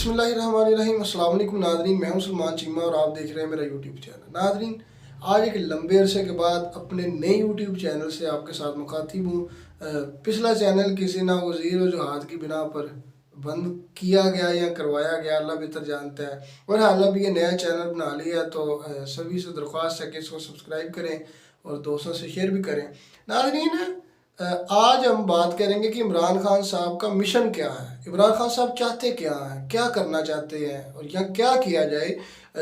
बिस्मिल्लाहिर्रहमानिर्रहीम। अस्सलाम वालेकुम नाज़रीन, मैं हूं सलमान चीमा और आप देख रहे हैं मेरा यूट्यूब चैनल। नाज़रीन, आज एक लंबे अरसे के बाद अपने नए यूट्यूब चैनल से आपके साथ मुखातिब हूँ। पिछला चैनल किसी नागज़ीर वजूहात की बिना पर बंद किया गया या करवाया गया, अल्लाह बेहतर जानता है। और हाल अब ये नया चैनल बना लिया तो सभी से दरख्वास्त है कि इसको सब्सक्राइब करें और दोस्तों से शेयर भी करें। नाज़रीन, आज हम बात करेंगे कि इमरान खान साहब का मिशन क्या है, इमरान खान साहब चाहते क्या हैं, क्या करना चाहते हैं और या क्या किया जाए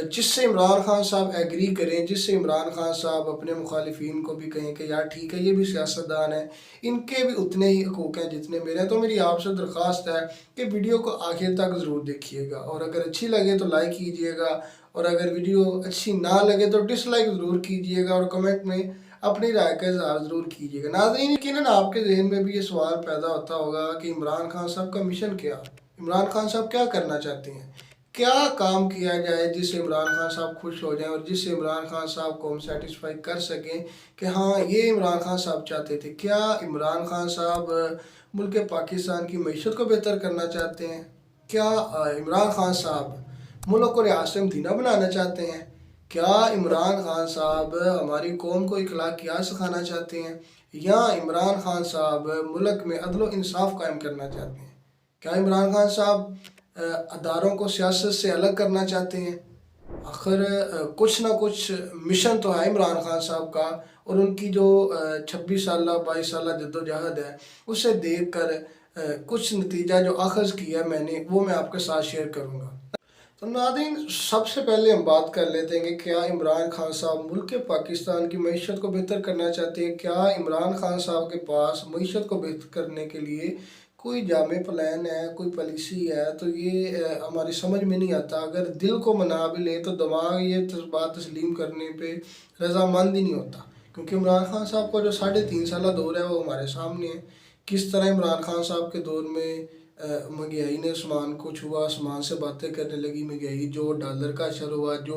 जिससे इमरान खान साहब एग्री करें, जिससे इमरान खान साहब अपने मुखालिफिन को भी कहें कि यार ठीक है, ये भी सियासतदान है, इनके भी उतने ही हकूक़ हैं जितने मेरे हैं। तो मेरी आपसे दरख्वास्त है कि वीडियो को आखिर तक ज़रूर देखिएगा और अगर अच्छी लगे तो लाइक कीजिएगा और अगर वीडियो अच्छी ना लगे तो डिसलाइक ज़रूर कीजिएगा और कमेंट में अपनी राय का इज़हार ज़रूर कीजिएगा। नाज़रीन, यकीनन आपके जहन में भी ये सवाल पैदा होता होगा कि इमरान खान साहब का मिशन क्या, इमरान खान साहब क्या करना चाहते हैं, क्या काम किया जाए जिससे इमरान खान साहब खुश हो जाएं और जिससे इमरान खान साहब को हम सेटिस्फाई कर सकें कि हाँ, ये इमरान खान साहब चाहते थे। क्या इमरान खान साहब मुल्क पाकिस्तान की मईशत को बेहतर करना चाहते हैं? क्या इमरान खान साहब मुल्क को रियासत मदीना बनाना चाहते हैं? क्या इमरान खान साहब हमारी कौम को अखलाकियात सिखाना चाहते हैं या इमरान खान साहब मुल्क में अदल व इंसाफ कायम करना चाहते हैं? क्या इमरान खान साहब अदारों को सियासत से अलग करना चाहते हैं? आखिर कुछ ना कुछ मिशन तो है इमरान खान साहब का और उनकी जो 26 साल 22 साल जद्दोजहद है उसे देख कर कुछ नतीजा जो अखज़ किया मैंने वो मैं आपके साथ शेयर करूँगा। तो नाज़रीन, सबसे पहले हम बात कर लेते हैं कि क्या इमरान खान साहब मुल्क पाकिस्तान की मईशत को बेहतर करना चाहते हैं? क्या इमरान खान साहब के पास मईशत को बेहतर करने के लिए कोई जामे प्लान है, कोई पॉलिसी है? तो ये हमारी समझ में नहीं आता। अगर दिल को मना भी ले तो दिमाग ये बात तस्लीम करने पे रजामंद ही नहीं होता, क्योंकि इमरान खान साहब का जो 3.5 साल दौर है वो हमारे सामने है। किस तरह इमरान खान साहब के दौर में महंगाई ने आसमान को छुआ, आसमान से बातें करने लगी महंगाई, जो डॉलर का असर हुआ, जो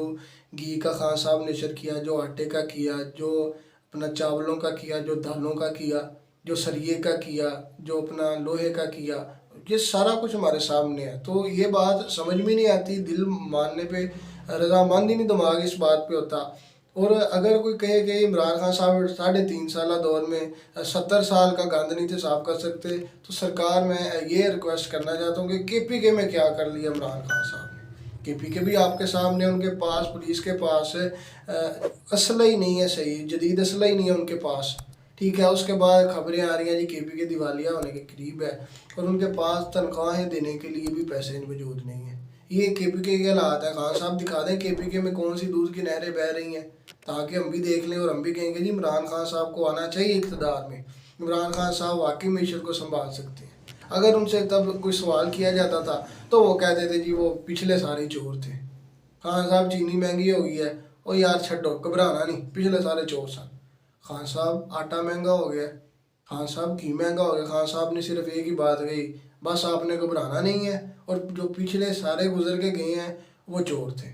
घी का खान साहब ने असर किया, जो आटे का किया, जो अपना चावलों का किया, जो दालों का किया, जो सरिये का किया, जो अपना लोहे का किया, ये सारा कुछ हमारे सामने है। तो ये बात समझ में नहीं आती, दिल मानने पे रजामंद ही नहीं दिमाग इस बात पे होता। और अगर कोई कहे कि इमरान खान साहब 3.5 साल दौर में 70 साल का गंद नहीं थे साफ कर सकते, तो सरकार मैं ये रिक्वेस्ट करना चाहता हूँ कि KPK में क्या कर लिया इमरान खान साहब ने। KPK भी आपके सामने, उनके पास पुलिस के पास असला ही नहीं है, सही जदीद असला ही नहीं है उनके पास, ठीक है। उसके बाद खबरें आ रही हैं जी KPK दिवालिया होने के करीब है और उनके पास तनख्वाहें देने के लिए भी पैसे मौजूद नहीं है। ये KPK के हालात है। खान साहब दिखा दें KPK में कौन सी दूध की नहरें बह रही हैं, ताकि हम भी देख लें और हम भी कहेंगे जी इमरान खान साहब को आना चाहिए इक़्तिदार में, इमरान खान साहब वाकई मीशत को संभाल सकते हैं। अगर उनसे तब कोई सवाल किया जाता था तो वो कहते थे जी वो पिछले सारे चोर थे। खान साहब चीनी महंगी हो गई है, ओ यार छड्डो, घबराना नहीं, पिछले सारे चोर सन। खान साहब आटा महंगा हो गया, खान साहब घी महंगा हो गया, खान साहब ने सिर्फ एक ही बात कही, बस आपने घबराना नहीं है और जो पिछले सारे गुजर के गए हैं वो चोर थे,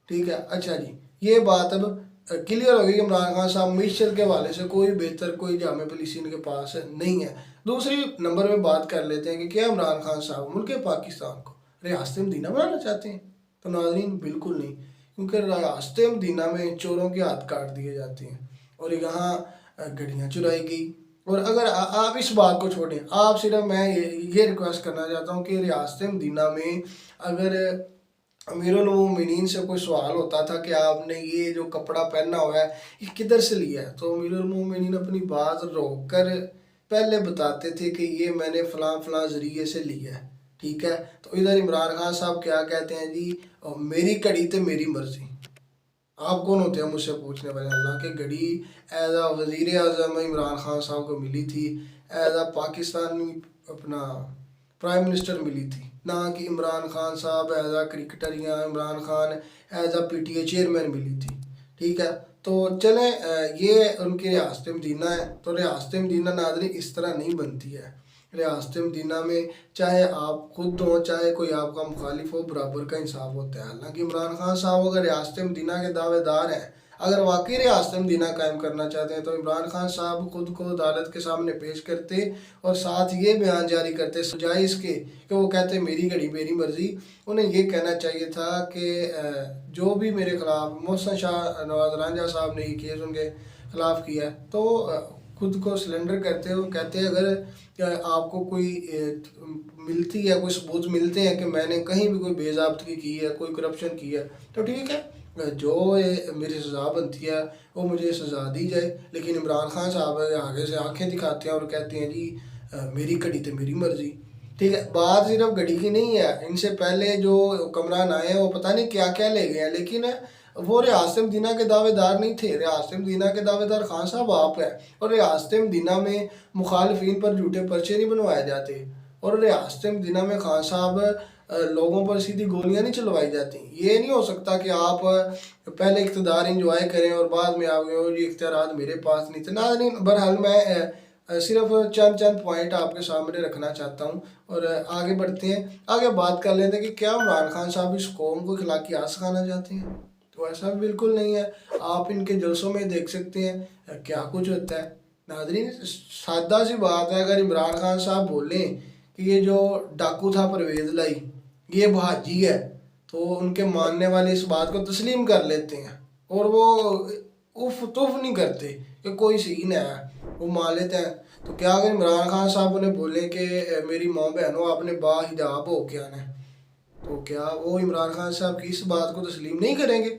ठीक है। अच्छा जी, ये बात अब क्लियर हो गई कि इमरान खान साहब मीशत के हवाले से कोई बेहतर कोई जामे पॉलिसी इनके पास नहीं है। दूसरी नंबर में बात कर लेते हैं कि क्या इमरान खान साहब मुल्क पाकिस्तान को रियासत मदीना बनाना चाहते हैं? तो नाज़रीन, बिल्कुल नहीं, क्योंकि रियासत मदीना में चोरों के हाथ काट दिए जाते हैं और यहाँ गड्डियाँ चुराई गई। और अगर आप इस बात को छोड़ें, आप सिर्फ मैं ये रिक्वेस्ट करना चाहता हूँ कि रियासत मदीना में अगर अमीरुल मोमिनीन से कोई सवाल होता था कि आपने ये जो कपड़ा पहना हुआ है ये किधर से लिया है, तो अमीरुल मोमिनीन अपनी बात रोक कर पहले बताते थे कि ये मैंने फ़लाँ फ़लाँ ज़रिए से लिया है, ठीक है। तो इधर इमरान खान साहब क्या कहते हैं जी, मेरी घड़ी तो मेरी मर्ज़ी। आप कौन होते हैं मुझसे पूछने वाले? हालांकि घड़ी एज आ वज़ीर आज़म इमरान खान साहब को मिली थी, एज आ पाकिस्तानी अपना प्राइम मिनिस्टर मिली थी, ना कि इमरान खान साहब एज आ क्रिकेटर या इमरान खान एज आ PTA चेयरमैन मिली थी, ठीक है। तो चलें, ये उनकी रियासत मदीना है। तो रियासत मदीना नाज़रीन इस तरह नहीं बनती है। रियासत मदीना में चाहे आप खुद हो चाहे कोई आपका मुखालिफ हो, बराबर का इंसाफ होता है। हालांकि इमरान खान साहब अगर रियासत मदीना के दावेदार हैं, अगर वाकई रियासत मदीना कायम करना चाहते हैं तो इमरान खान साहब खुद को अदालत के सामने पेश करते और साथ ये बयान जारी करते सजाए इसके कि वो कहते मेरी घड़ी मेरी मर्ज़ी। उन्हें ये कहना चाहिए था कि जो भी मेरे ख़िलाफ़ मोहसिन शाह नवाज रांझा साहब ने ये केस उनके ख़िलाफ़ किया तो खुद को सिलेंडर करते हैं और कहते हैं अगर आपको कोई मिलती है, कोई सबूत मिलते हैं कि मैंने कहीं भी कोई बेज़ाब्तगी की है, कोई करप्शन की है तो ठीक है, जो मेरी सज़ा बनती है वो मुझे सज़ा दी जाए। लेकिन इमरान खान साहब आगे से आंखें दिखाते हैं और कहते हैं जी मेरी घड़ी तो मेरी मर्ज़ी। ठीक है, बात सिर्फ घड़ी की नहीं है, इनसे पहले जो हुक्मरान आए हैं वो पता नहीं क्या क्या ले गए हैं, लेकिन वो रियासत मदीना के दावेदार नहीं थे। रियासत मदीना के दावेदार खान साहब आप हैं और रियासत मदीना में मुखालफिन पर झूठे पर्चे नहीं बनवाए जाते और रियासत मदीना में खान साहब लोगों पर सीधी गोलियां नहीं चलवाई जाती। ये नहीं हो सकता कि आप पहले इक़्तिदार इंजॉय करें और बाद में आप ये इख्तियारात मेरे पास नहीं थे। नाज़रीन, बहरहाल मैं सिर्फ चंद चंद पॉइंट आपके सामने रखना चाहता हूँ और आगे बढ़ते हैं। आगे बात कर लेते हैं कि क्या इमरान खान साहब इस कौम को अखलाकियात सिखाना चाहते हैं? तो ऐसा बिल्कुल नहीं है। आप इनके जलसों में देख सकते हैं क्या कुछ होता है। नाज़रीन, सादा सी बात है, अगर इमरान खान साहब बोलें कि ये जो डाकू था परवेज़ लाई ये बहाजी है तो उनके मानने वाले इस बात को तस्लीम कर लेते हैं और वो उफ तुफ नहीं करते कि कोई सीन है, वो मान लेते हैं। तो क्या अगर इमरान खान साहब उन्हें बोले कि मेरी माँ बहनों आपने बाहिजाब हो के आना है, तो क्या वो इमरान खान साहब की इस बात को तस्लीम नहीं करेंगे?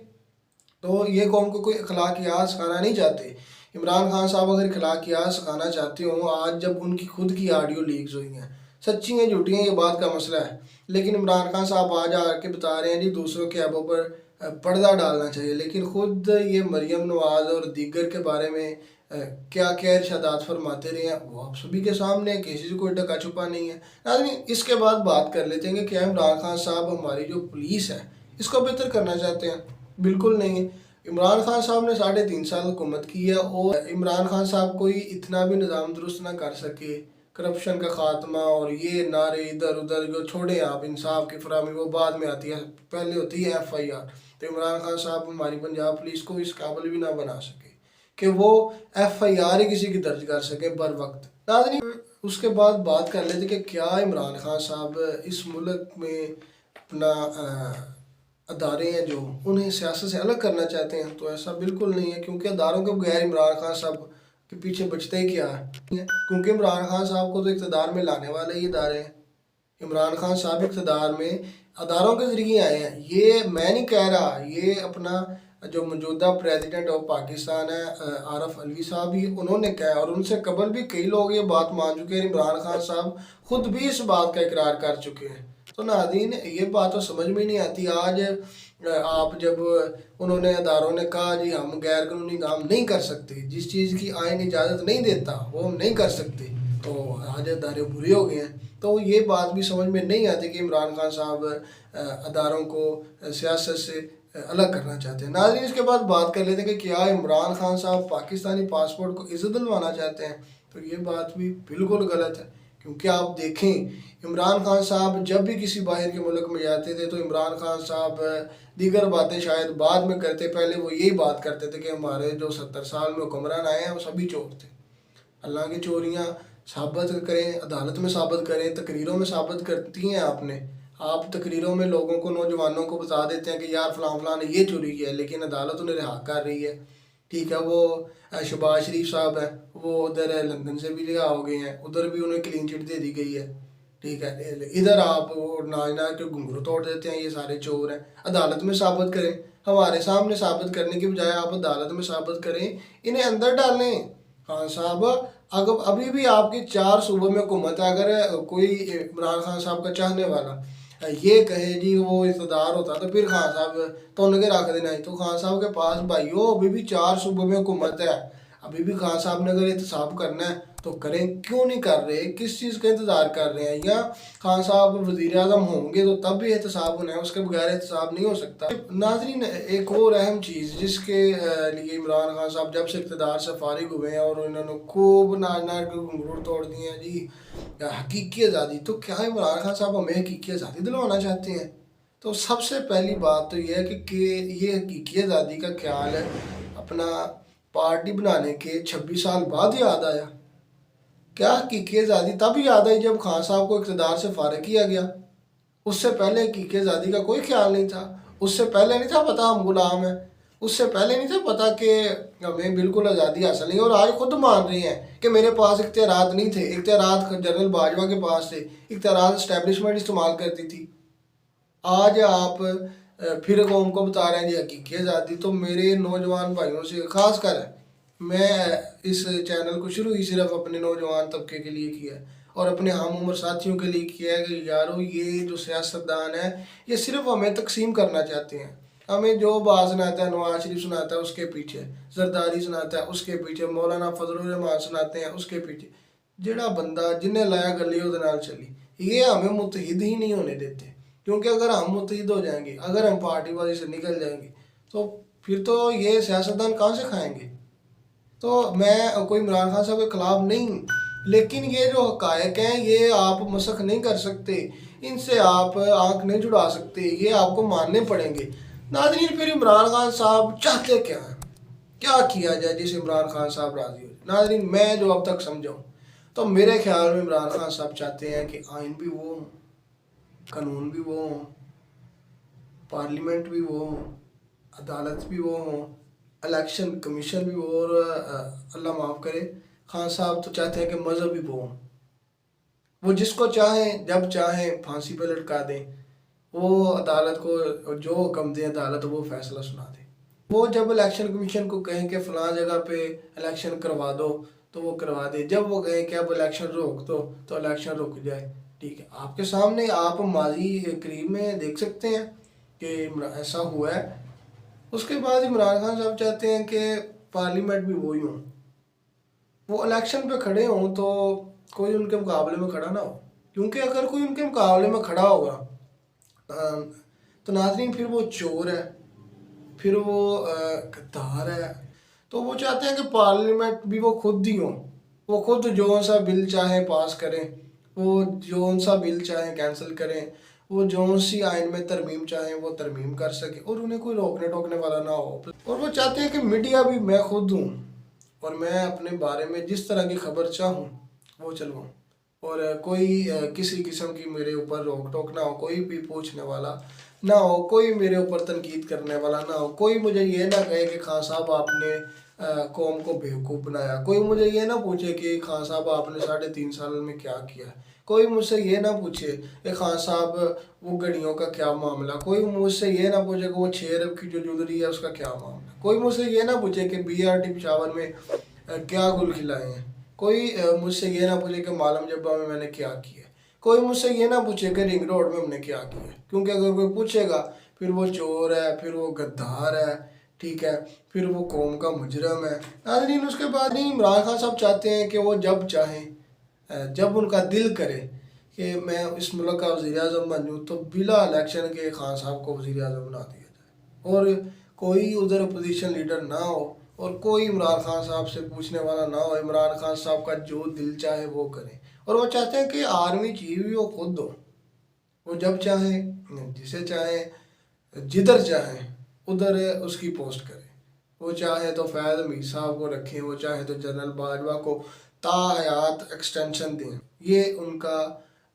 तो ये कौम को कोई अखलाकियात सिखाना नहीं चाहते। इमरान खान साहब अगर अखलाकियात सिखाना चाहते हो, आज जब उनकी खुद की ऑडियो लीक्स हुई हैं, सच्ची हैं झूठी हैं ये बात का मसला है, लेकिन इमरान खान साहब आज आके बता रहे हैं जी दूसरों के ऐबों पर पर्दा डालना चाहिए, लेकिन खुद ये मरियम नवाज़ और दीगर के बारे में क्या क्या इरशादात फरमाते रहे हैं वो आप सभी के सामने है, किसी से कोई ढका छुपा नहीं है। नाज़रीन, इसके बाद बात कर लेते हैं कि क्या इमरान खान साहब हमारी जो पुलिस है इसको बेहतर करना चाहते हैं? बिल्कुल नहीं। इमरान खान साहब ने 3.5 साल हुकूमत की है और इमरान खान साहब कोई इतना भी निज़ाम दुरुस्त ना कर सके, करप्शन का खात्मा और ये नारे इधर उधर जो छोड़े आप, इंसाफ की फराहमी वो बाद में आती है, पहले होती है FIR। तो इमरान खान साहब हमारी पंजाब पुलिस को इस काबिल भी ना बना सके कि वो FIR ही किसी की दर्ज कर सके बर वक्त। नाज़रीन, उसके बाद बात कर लेते कि क्या इमरान खान साहब इस मुल्क में अपना अदारे हैं जो उन्हें सियासत से अलग करना चाहते हैं? तो ऐसा बिल्कुल नहीं है, क्योंकि अदारों के बगैर इमरान खान साहब के पीछे बचता ही क्या है, क्योंकि इमरान खान साहब को तो इक़्तिदार में लाने वाले ही इदारे हैं। इमरान खान साहब इक़्तिदार में अदारों के ज़रिए आए हैं, ये मैं नहीं कह रहा, ये अपना जो मौजूदा प्रेसिडेंट ऑफ पाकिस्तान है आरफ अलवी साहब ही उन्होंने कहा और उनसे कबल भी कई लोग ये बात मान चुके हैं। इमरान खान साहब खुद भी इस बात का इकरार कर चुके हैं। तो नाज़रीन, ये बात तो समझ में नहीं आती। आज आप जब उन्होंने अदारों ने कहा जी हम गैर कानूनी काम नहीं कर सकते, जिस चीज़ की आइन इजाज़त नहीं देता वो हम नहीं कर सकते, तो आज अदारे बुरे हो गए हैं। तो ये बात भी समझ में नहीं आती कि इमरान खान साहब अदारों को सियासत से अलग करना चाहते हैं। नाज़रीन, इसके बाद बात कर लेते हैं कि क्या इमरान खान साहब पाकिस्तानी पासपोर्ट को इज़्ज़त दिलवाना चाहते हैं? तो ये बात भी बिल्कुल गलत है, क्योंकि आप देखें इमरान खान साहब जब भी किसी बाहर के मुल्क में जाते थे तो इमरान खान साहब दीगर बातें शायद बाद में करते, पहले वो यही बात करते थे कि हमारे जो 70 साल में हुक्मरान आए हैं वो सभी चोर थे। अल्लाह की चोरियाँ साबित करें, अदालत में साबित करें, तकरीरों में साबित करती हैं आपने। आप तकरीरों में लोगों को, नौजवानों को बता देते हैं कि यार फ़लाँ फ़लाँ ने ये चोरी किया है, लेकिन अदालत उन्हें रिहा कर रही है। ठीक है, वो शहबाज शरीफ साहब हैं, वो उधर लंदन से भी रिहा हो गए हैं, उधर भी उन्हें क्लीन चिट दे दी गई है। ठीक है, इधर आप नाजना के घुंघरू तोड़ देते हैं, ये सारे चोर हैं। अदालत में साबित करें, हमारे सामने साबित करने की बजाय आप अदालत में साबित करें, इन्हें अंदर डालें। खान साहब, अगर अभी भी आपकी 4 सूबों में हुकूमत है, अगर कोई इमरान खान साहब का चाहने वाला ये कहे जी वो इक़्तिदार होता तो फिर खान साहब तो उनके रख देना है, तो खान साहब के पास भाइयों अभी भी 4 सूबों में हुकूमत है। अभी भी खान साहब ने अगर एहतसाब करना है तो करें, क्यों नहीं कर रहे? किस चीज़ का इंतज़ार कर रहे हैं? या खान साहब वज़ीर आज़म होंगे तो तब भी एहतसाब होना है, उसके बगैर एहतसाब नहीं हो सकता। नाज़रीन, एक और अहम चीज़ जिसके लिए इमरान खान साहब जब से इक़्तिदार से फारिग हुए हैं और उन्होंने खूब नाच के घुंघरू तोड़ दिए हैं जी हकीकी आज़ादी, तो क्या इमरान खान साहब हमें हकीकी आज़ादी दिलवाना चाहते हैं? तो सबसे पहली बात तो यह है कि ये हकीकी आज़ादी का ख्याल है अपना पार्टी बनाने के 26 साल बाद याद आया? क्या हकीक़त-ए-ज़ादी तब याद आई जब खान साहब को इक़्तिदार से फ़ारिग किया गया? उससे पहले हकीक़त-ए-ज़ादी का कोई ख्याल नहीं था। उससे पहले नहीं था पता हम गुलाम हैं। उससे पहले नहीं था पता कि हमें बिल्कुल आज़ादी हासिल नहीं। और आज खुद मान रहे हैं कि मेरे पास इख्तियारात नहीं थे। इख्तियारात जनरल बाजवा के पास थे। इख्तियारात इस्टेब्लिशमेंट इस्तेमाल करती थी। आज आप फिर कौम को बता रहे हैं जी हकीक़त-ए-ज़ादी। तो मेरे नौजवान भाइयों से ख़ास कर मैं इस चैनल को शुरू ही सिर्फ अपने नौजवान तबके के लिए किया है और अपने हम उम्र साथियों के लिए किया है कि यारो ये जो सियासतदान है ये सिर्फ हमें तकसीम करना चाहते हैं। हमें जो बात सुनाता है, नवाज शरीफ सुनाता है उसके पीछे, जरदारी सुनाता है उसके पीछे, मौलाना फजलुर रहमान सुनाते हैं उसके पीछे। जिहड़ा बंदा जिन्हें लाया गली उहदे नाल चली, ये हमें मुतहिद ही नहीं होने देते। क्योंकि अगर हम मुतहिद हो जाएंगे, अगर हम पार्टीबाजी से निकल जाएंगे तो फिर तो ये सियासतदान कहाँ से खाएंगे। तो मैं कोई इमरान खान साहब के ख़िलाफ़ नहीं, लेकिन ये जो हक़ाइक़ हैं ये आप मसख़ नहीं कर सकते, इनसे आप आँख नहीं जुड़ा सकते, ये आपको मानने पड़ेंगे। नाज़रीन फिर इमरान खान साहब चाहते क्या हैं? क्या किया जाए जिससे इमरान खान साहब राज़ी हो? नाज़रीन मैं जो अब तक समझा हूँ तो मेरे ख्याल में इमरान खान साहब चाहते हैं कि आइन भी वो हों, कानून भी वो हों, पार्लियामेंट भी वो हों, अदालत भी वो हों, इलेक्शन कमीशन भी वो, और अल्लाह माफ़ करे खान साहब तो चाहते हैं कि मज़हब भी वो हों। वो जिसको चाहें जब चाहें फांसी पर लटका दें, वो अदालत को जो हुक्म दें अदालत वो फ़ैसला सुना दे। वो जब इलेक्शन कमीशन को कहें कि फ़लाँ जगह पे इलेक्शन करवा दो तो वो करवा दे, जब वो कहें कि अब इलेक्शन रोक दो तो इलेक्शन रुक जाए। ठीक है, आपके सामने आप माजी करीब में देख सकते हैं कि ऐसा हुआ है। उसके बाद इमरान खान साहब चाहते हैं कि पार्लियामेंट भी वही हो, वो इलेक्शन पे खड़े हों तो कोई उनके मुकाबले में खड़ा ना हो। क्योंकि अगर कोई उनके मुकाबले में खड़ा होगा तो नाज़रीन फिर वो चोर है, फिर वो गद्दार है। तो वो चाहते हैं कि पार्लियामेंट भी वो खुद ही हों, वो खुद जो सा बिल चाहें पास करें, वो जो सा बिल चाहें कैंसिल करें, वो जो सी आइन में तरमीम चाहें वो तरमीम कर सके और उन्हें कोई रोकने टोकने वाला ना हो। और वो चाहते हैं कि मीडिया भी मैं खुद हूँ और मैं अपने बारे में जिस तरह की खबर चाहूँ वो चलवाऊँ और कोई किसी किस्म की मेरे ऊपर रोक टोक ना हो, कोई भी पूछने वाला ना हो, कोई मेरे ऊपर तनकीद करने वाला ना हो, कोई मुझे ये ना कहे कि खान साहब आपने कौम को बेवकूफ़ बनाया, कोई मुझे ये ना पूछे कि खान साहब आपने 3.5 साल में क्या किया, कोई मुझसे ये ना पूछे कि खान साहब वो घड़ियों का क्या मामला, कोई मुझसे ये ना पूछे कि वो 6 अरब की जो ज्वेलरी है उसका क्या मामला, कोई मुझसे ये ना पूछे कि BRT पेशावर में क्या गुल खिलाए हैं, कोई मुझसे ये ना पूछे कि मालम जब्बा में मैंने क्या किया, कोई मुझसे ये ना पूछे कि रिंग रोड में हमने क्या किया। क्योंकि अगर कोई पूछेगा फिर वो चोर है, फिर वो गद्दार है, ठीक है, फिर वो कौम का मुजरम है। नाज़रीन उसके बाद नहीं, इमरान खान साहब चाहते हैं कि वो जब चाहें जब उनका दिल करे कि मैं इस मुल्क का वज़ीर-ए-आज़म बन जाऊँ तो बिला इलेक्शन के खान साहब को वज़ीर-ए-आज़म बना दिया जाए और कोई उधर अपोजिशन लीडर ना हो और कोई इमरान खान साहब से पूछने वाला ना हो। इमरान खान साहब का जो दिल चाहे वो करें और वो चाहते हैं कि आर्मी चीफ भी वो खुद हो, वो जब चाहें जिसे चाहें जिधर चाहें उधर उसकी पोस्ट करें। वो चाहे तो फैज़ अमीर साहब को रखें, वो चाहे तो जनरल बाजवा को ताहयात एक्सटेंशन दें। ये उनका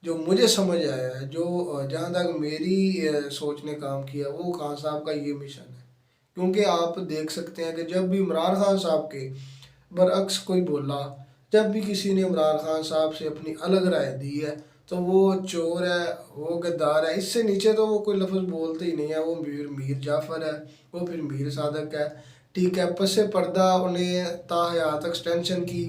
जो मुझे समझ आया है, जो जहाँ तक मेरी सोच ने काम किया, वो खान साहब का ये मिशन है। क्योंकि आप देख सकते हैं कि जब भी इमरान खान साहब के बरअक्स कोई बोला, जब भी किसी ने इमरान खान साहब से अपनी अलग राय दी है तो वो चोर है, वो गद्दार है, इससे नीचे तो वो कोई लफ्ज़ बोलते ही नहीं है। वो मीर जाफ़र है, वो फिर मीर सादक है, ठीक है, पसे पर्दा उन्हें ताहयात एक्सटेंशन की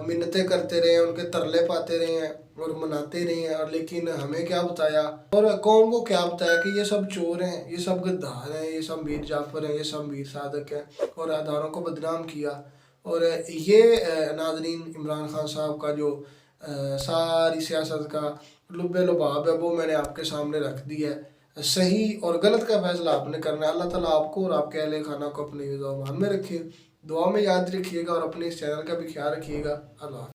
मिन्नतें करते रहे हैं, उनके तरले पाते रहे हैं और मनाते रहे हैं। और लेकिन हमें क्या बताया और कौम को क्या बताया कि ये सब चोर हैं, ये सब गद्दार हैं, ये सब मीर जाफ़र हैं, ये सब मीर सादक हैं और अदारों को बदनाम किया। और ये नाज़रीन इमरान खान साहब का जो सारी सियासत का लुब्बे लुबाब है वो मैंने आपके सामने रख दिया है। सही और गलत का फैसला आपने करना है। अल्लाह ताला आपको और आपके अहले खाना को अपने ईमान में रखे, दुआ में याद रखिएगा और अपने इस चैनल का भी ख्याल रखिएगा। अल्लाह।